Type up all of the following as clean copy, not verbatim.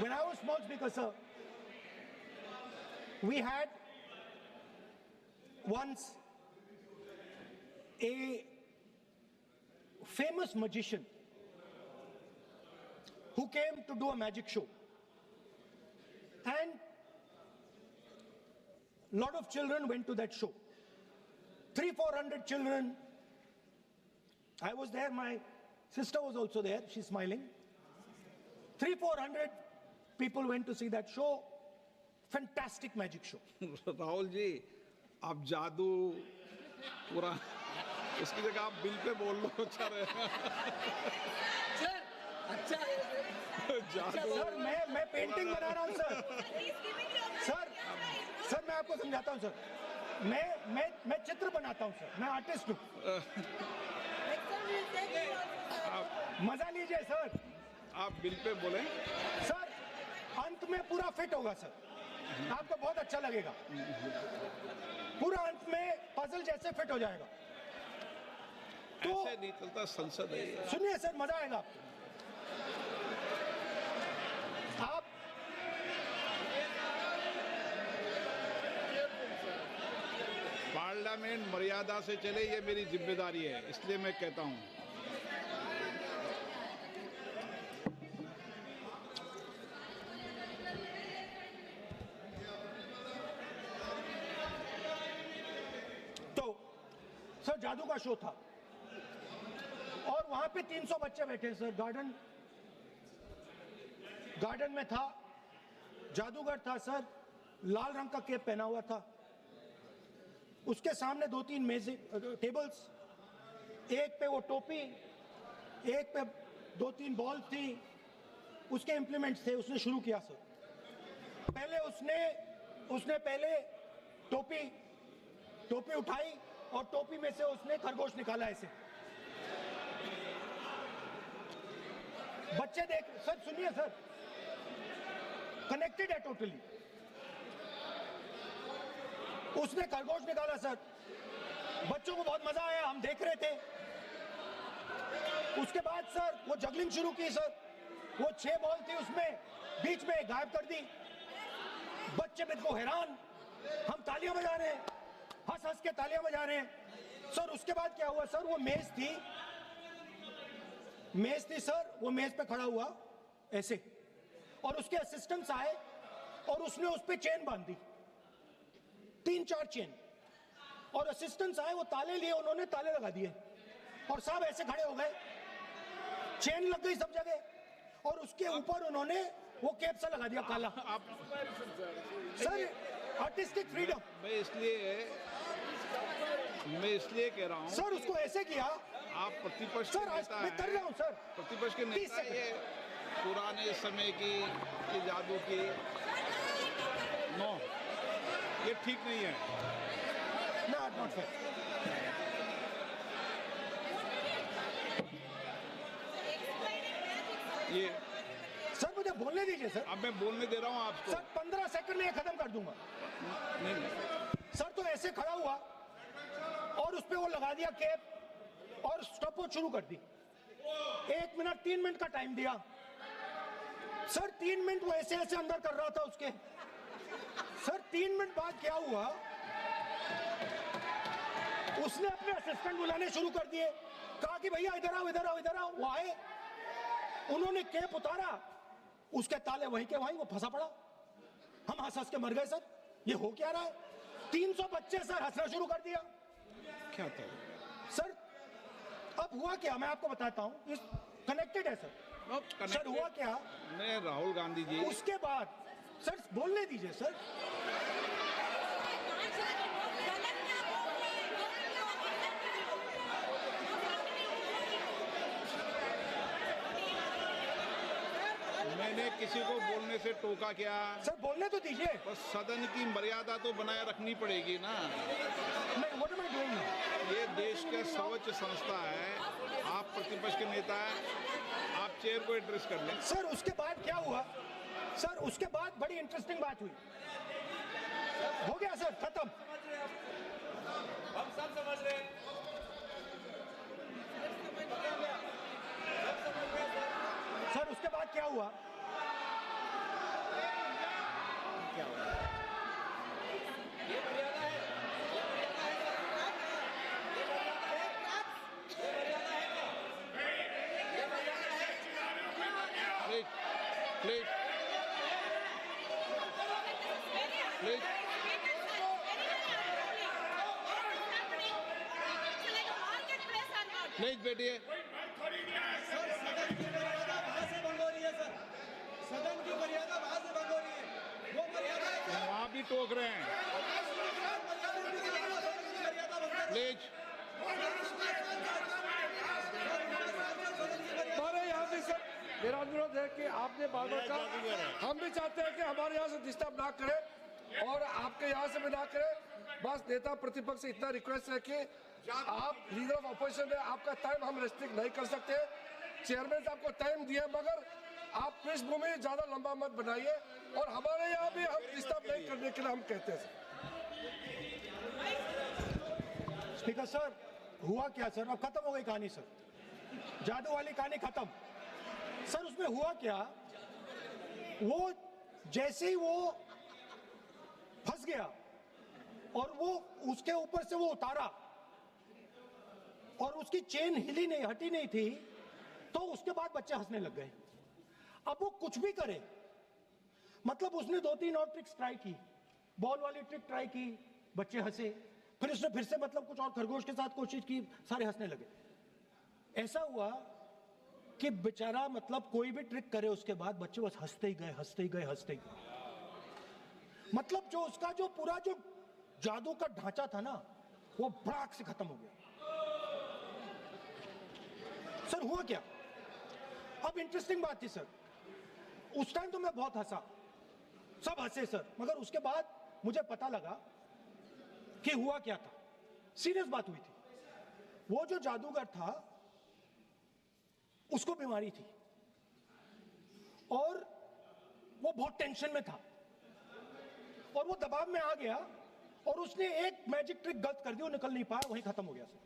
When I was small speaker, sir, we had once a famous magician who came to do a magic show. And a lot of children went to that show. 300-400 children. I was there, my sister was also there, she's smiling. 300-400 people went to see that show. Fantastic magic show. Rahul ji, आप जादू पूरा उसकी जगह आप bill pay बोल लो, अच्छा रहेगा। Sir, अच्छा है जादू। सर मैं पेंटिंग बना रहा हूँ सर। सर मैं आपको समझाता हूँ सर। मैं चित्र बनाता हूँ सर, मैं आर्टिस्ट हूँ। मजा लीजिए सर। आप बिल पे बोलें। सर अंत में पूरा फिट होगा सर, आपको बहुत अच्छा लगेगा। पूरा अंत में पजल जैसे फिट हो जाएगा। तो ऐसे नहीं चलता, संसद है ये। सुनिए सर, मजा आएगा आपको। आप पार्लियामेंट मर्यादा से चले, ये मेरी जिम्मेदारी है, इसलिए मैं कहता हूँ। तो सर जादू का शो था और वहां पे 300 बच्चे बैठे सर। गार्डन में था, जादूगर था सर, लाल रंग का कैप पहना हुआ था। उसके सामने 2-3 मेज़ें, टेबल्स, एक पे वो टोपी, एक पे 2-3 बॉल थी, उसके इम्प्लीमेंट्स थे। उसने शुरू किया सर। पहले उसने पहले टोपी उठाई और टोपी में से उसने खरगोश निकाला ऐसे। बच्चे देख, सर सुनिए सर, कनेक्टेड है टोटली। उसने खरगोश निकाला सर, बच्चों को बहुत मजा आया, हम देख रहे थे। उसके बाद सर वो जगलिंग शुरू की सर। वो 6 बॉल थी, उसमें बीच में गायब कर दी। बच्चे बिल्कुल हैरान, हम तालियां बजा रहे हैं, हंस हंस के तालियां बजा रहे हैं सर। उसके बाद क्या हुआ सर, वो मेज थी सर, वो मेज पे खड़ा हुआ ऐसे, और उसके असिस्टेंट्स आए और उसने उस पे चेन बांध दी, 3-4 चेन। और असिस्टेंट्स आए, वो ताले लिए, उन्होंने ताले लगा दिए और सब ऐसे खड़े हो गए। चेन लग गई सब जगह और उसके ऊपर उन्होंने वो कैप सा लगा दिया काला। Sir artistic freedom. मैं इसलिए कह रहा हूँ सर उसको ऐसे किया। आप प्रतिपक्ष सर के नेता मैं कर रहा हूँ सर। प्रतिपक्ष के नेता, ये पुराने समय की ये जादू की नो, ये ठीक नहीं है। Not fair. ये सर मुझे बोलने दीजिए सर। अब मैं बोलने दे रहा हूँ आपको। सर 15 सेकंड में ये खत्म कर दूंगा। नहीं। सर तो ऐसे खड़ा हुआ और उस पे वो लगा दिया कैप और स्टॉपवॉच शुरू कर दी। 1 मिनट 3 मिनट का टाइम दिया सर। 3 मिनट वो ऐसे ऐसे अंदर कर रहा था उसके। सर 3 मिनट बाद क्या हुआ, उसने अपने असिस्टेंट बुलाने शुरू कर दिए। कहा कि भैया इधर आओ इधर आओ इधर आओ। वो आए, उन्होंने कैप उतारा, उसके ताले वहीं के वहीं, वो फंसा पड़ा। हम हंस हंस के मर गए सर। ये हो क्या रहा है? 300 बच्चे सर हंसना शुरू कर दिया। क्या था सर? अब हुआ क्या, मैं आपको बताता हूँ। इस कनेक्टेड है सर। सर हुआ क्या, मैं राहुल गांधी जी, उसके बाद सर बोलने दीजिए सर। मैंने किसी को बोलने से टोका क्या? सर बोलने तो दीजिए। बस सदन की मर्यादा तो बनाए रखनी पड़ेगी ना। What am I doing now? ये देश का सर्वोच्च संस्था है, आप प्रतिपक्ष के नेता हैं, आप चेयर को एड्रेस कर लें। सर उसके बाद क्या हुआ सर, उसके बाद बड़ी इंटरेस्टिंग बात हुई। हो गया सर, खत्म। हम सब समझ रहे हैं। सर उसके बाद क्या हुआ, प्लीज बैठिए। सर सदन की मर्यादा वहां से भंग हो रही है सर, सदन की मर्यादा वहां से भंग हो रही है, वो मर्यादा वहाँ भी टोक रहे हैं। प्लीज। हमारे यहाँ भी सर मेरा अनुरोध है कि आपने बार बार कहा, हम भी चाहते हैं कि हमारे यहाँ से डिस्टर्ब ना करें और आपके यहाँ से भी ना करें। बस नेता प्रतिपक्ष से इतना रिक्वेस्ट है कि आप लीडर ऑफ अपोजिशन है, आपका टाइम हम रेस्ट्रिक्ट नहीं कर सकते। चेयरमैन साहब को टाइम दिया, मगर आप पृष्ठभूमि ज्यादा लंबा मत बनाइए और हमारे यहाँ भी हम डिस्टर्ब नहीं करने के लिए हम कहते हैं। स्पीकर सर, हुआ क्या सर? अब खत्म हो गई कहानी सर, जादू वाली कहानी खत्म। सर उसमें हुआ क्या, वो जैसे ही वो फंस गया और वो उसके ऊपर से वो उतारा और उसकी चेन हिली नहीं, हटी नहीं थी, तो उसके बाद बच्चे हंसने लग गए। अब वो कुछ भी करे, मतलब उसने 2-3 और ट्रिक्स ट्राई की, बॉल वाली ट्रिक ट्राई की, बच्चे हंसे, फिर उसने फिर से मतलब कुछ और खरगोश के साथ कोशिश की, सारे हंसने लगे। ऐसा हुआ कि बेचारा मतलब कोई भी ट्रिक करे उसके बाद बच्चे बस हंसते ही गए, हंसते ही गए, हंसते ही गए। मतलब जो उसका जो पूरा जो जादू का ढांचा था ना, वो भड़ाक से खत्म हो गया। सर हुआ क्या, अब इंटरेस्टिंग बात थी सर, उस टाइम तो मैं बहुत हंसा, सब हंसे सर, मगर उसके बाद मुझे पता लगा कि हुआ क्या था। सीरियस बात हुई थी। वो जो जादूगर था उसको बीमारी थी और वो बहुत टेंशन में था और वो दबाव में आ गया और उसने एक मैजिक ट्रिक गलत कर दी, वो निकल नहीं पाया, वहीं खत्म हो गया सर।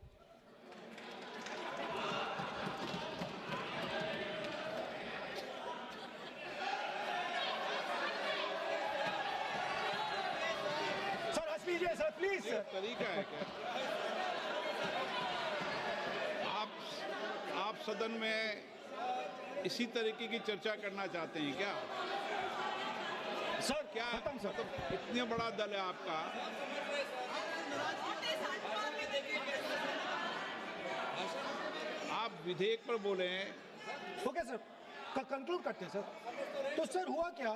सर हंस लीजिए सर, प्लीज ये सर। तरीका है क्या? आप सदन में इसी तरीके की चर्चा करना चाहते हैं क्या? सर क्या खत्म सर। मतलब इतना बड़ा दल है आपका, आप विधेयक पर बोले हैं। ओके सर, कंक्लूड करते हैं सर। तो सर हुआ क्या,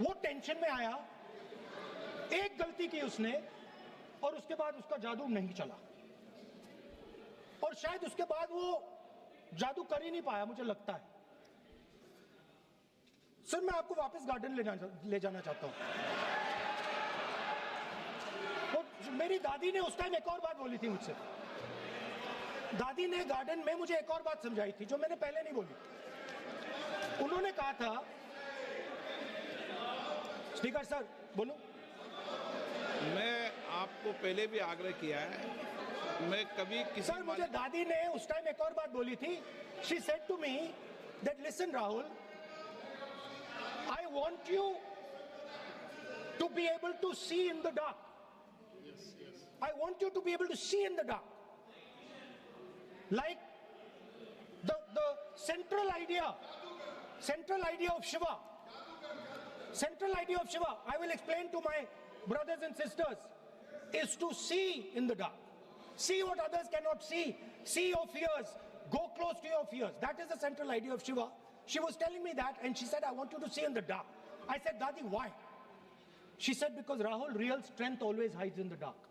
वो टेंशन में आया, एक गलती की उसने और उसके बाद उसका जादू नहीं चला और शायद उसके बाद वो जादू कर ही नहीं पाया, मुझे लगता है। सर मैं आपको वापस गार्डन ले जाना चाहता हूं। तो मेरी दादी ने उस टाइम एक और बात बोली थी मुझसे, दादी ने गार्डन में मुझे एक और बात समझाई थी जो मैंने पहले नहीं बोली। उन्होंने कहा था, स्पीकर सर बोलो। मैं आपको पहले भी आग्रह किया है, मैं कभी किसी सर मुझे दादी ने उस टाइम एक और बात बोली थी। She said to me that listen Rahul, I want you to be able to see in the dark, I want you to be able to see in the dark, like the central idea of Shiva, central idea of Shiva, I will explain to my brothers and sisters, is to see in the dark, see what others cannot see, see your fears, go close to your fears. That is the central idea of Shiva. She was telling me that and she said, I want you to see in the dark. I said, Dadi, why? She said, because Rahul, real strength always hides in the dark.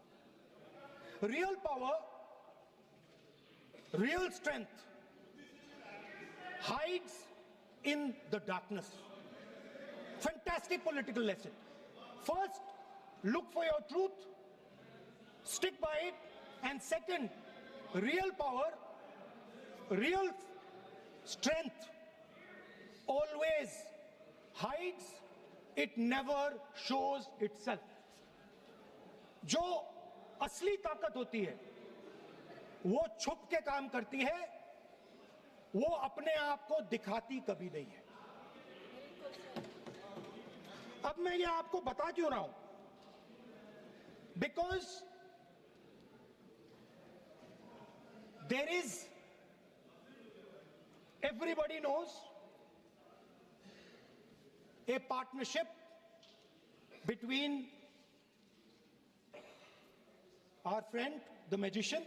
Real power, real strength hides in the darkness. Fantastic political lesson. First, look for your truth, stick by it, and second, real power, real strength always hides, it never shows itself. जो असली ताकत होती है वो छुप के काम करती है, वो अपने आप को दिखाती कभी नहीं है। अब मैं ये आपको बता क्यों रहा हूं, because there is, everybody knows, a partnership between our friend the magician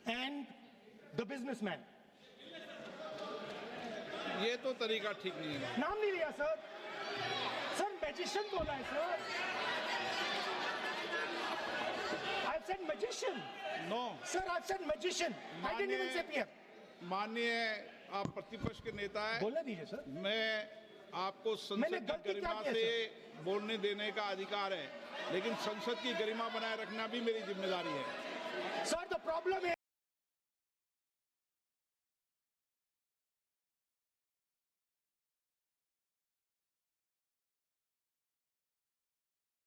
and the businessman. ये तो तरीका ठीक नहीं है। नाम नहीं लिया सर, सर मैजिशियन बोला है sir. I've said magician. No, Sir, I've said magician. I didn't even say PM. माननीय आप प्रतिपक्ष के नेता हैं, बोलने दीजिए सर। मैं आपको मैंने संसद की गलती क्या गरिमा की है, से बोलने देने का अधिकार है, लेकिन संसद की गरिमा बनाए रखना भी मेरी जिम्मेदारी है। Sir, the problem is